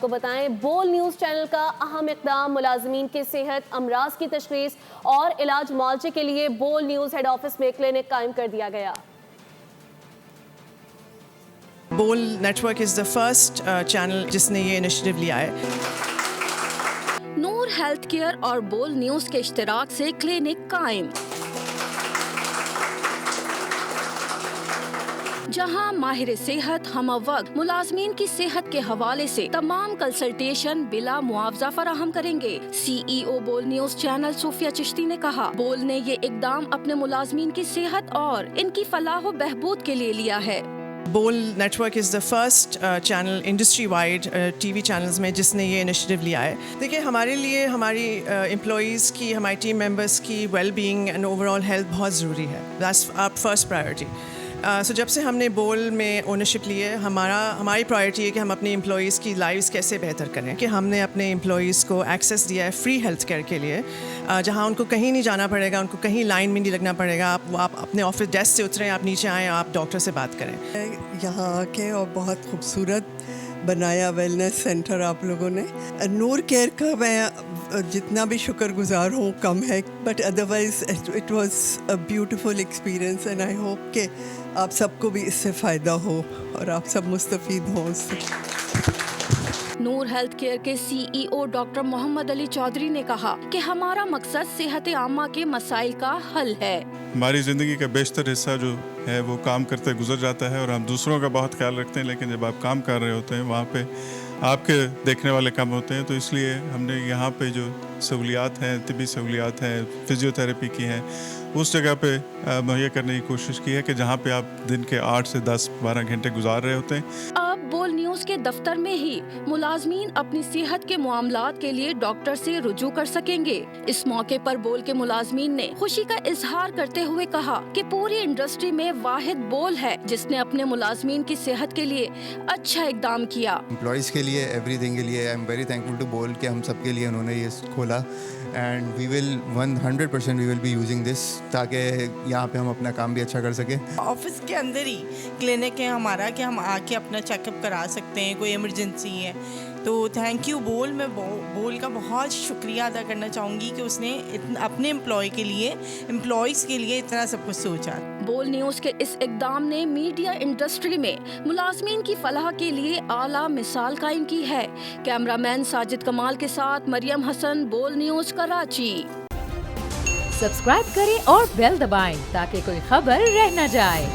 کو بتائیں بول نیوز چینل کا اہم اقدام ملازمین کی صحت امراض کی تشخیص اور علاج معالجے کے لیے بول نیوز ہیڈ آفس میں کلینک قائم کر دیا گیا۔ Bol network is the first channel جس نے یہ انیشیٹو لیا ہے۔ نور ہیلتھ کیئر اور بول نیوز کے اشتراک سے کلینک قائم، جہاں ماہر صحت ہم وقت ملازمین کی صحت کے حوالے سے تمام کنسلٹیشن بلا معاوضہ فراہم کریں گے۔ سی ای او بول نیوز چینل صوفیہ چشتی نے کہا، بول نے یہ اقدام اپنے ملازمین کی صحت اور ان کی فلاح و بہبود کے لیے لیا ہے۔ Bol network is the first channel industry wide T V channels میں جس نے یہ انیشیٹو لیا ہے۔ دیکھیے، ہمارے لیے ہماری امپلائیز کی، ہماری ٹیم ممبرس کی well being and overall health بہت ضروری ہے۔ That's our first priority. So جب سے ہم نے بول میں اونرشپ لی ہے، ہماری پرائیورٹی ہے کہ ہم اپنے امپلائیز کی لائفز کیسے بہتر کریں، کہ ہم نے اپنے امپلائیز کو ایکسیس دیا ہے فری ہیلتھ کیئر کے لیے، جہاں ان کو کہیں نہیں جانا پڑے گا، ان کو کہیں لائن میں نہیں لگنا پڑے گا۔ آپ اپنے آفس ڈیسک سے اتریں، آپ نیچے آئیں، آپ ڈاکٹر سے بات کریں۔ یہاں آ کے اور بہت خوبصورت بنایا ویلنس سینٹر آپ لوگوں نے۔ نور کیئر کا میں جتنا بھی شکر گزار ہوں کم ہے، but otherwise it was a beautiful experience and I hope کہ آپ سب کو بھی اس سے فائدہ ہو اور آپ سب مستفید ہوں اس سے۔ نور ہیلتھ کیئر کے سی ای او ڈاکٹر محمد علی چودھری نے کہا کہ ہمارا مقصد صحت عامہ کے مسائل کا حل ہے۔ ہماری زندگی کا بیشتر حصہ جو ہے وہ کام کرتے گزر جاتا ہے اور ہم دوسروں کا بہت خیال رکھتے ہیں، لیکن جب آپ کام کر رہے ہوتے ہیں وہاں پہ آپ کے دیکھنے والے کم ہوتے ہیں، تو اس لیے ہم نے یہاں پہ جو سہولیات ہیں، طبی سہولیات ہیں، فزیو تھراپی کی ہیں، اس جگہ پہ مہیا کرنے کی کوشش کی ہے کہ جہاں پہ آپ دن کے 8 سے 10-12 گھنٹے گزار رہے ہوتے ہیں۔ اب بول نیوز کے دفتر میں ہی ملازمین اپنی صحت کے معاملات کے لیے ڈاکٹر سے رجوع کر سکیں گے۔ اس موقع پر بول کے ملازمین نے خوشی کا اظہار کرتے ہوئے کہا کہ پوری انڈسٹری میں واحد بول ہے جس نے اپنے ملازمین کی صحت کے لیے اچھا اقدام کیا۔ امپلائیز کے لیے، ایوری تھنگ کے لیے، I am very thankful to Bol کہ ہم سب کے لیے انہوں نے یہ کھولا، and we will 100% we will be using this, تاکہ یہاں پہ ہم اپنا کام بھی اچھا کر سکیں۔ آفس کے اندر ہی کلینک ہے ہمارا کہ ہم آ کے اپنا چیک اپ کرا سکتے ہیں، کوئی ایمرجنسی ہے تو تھینک یو بول۔ میں بول کا بہت شکریہ ادا کرنا چاہوں گی کہ اس نے اپنے امپلائیز کے لیے اتنا سب کچھ سوچا۔ بول نیوز کے اس اقدام نے میڈیا انڈسٹری میں ملازمین کی فلاح کے لیے اعلیٰ مثال قائم کی ہے۔ کیمرہ مین ساجد کمال کے ساتھ مریم حسن، بول نیوز کراچی۔ سبسکرائب کریں اور بیل دبائیں تاکہ کوئی خبر رہ نہ جائے۔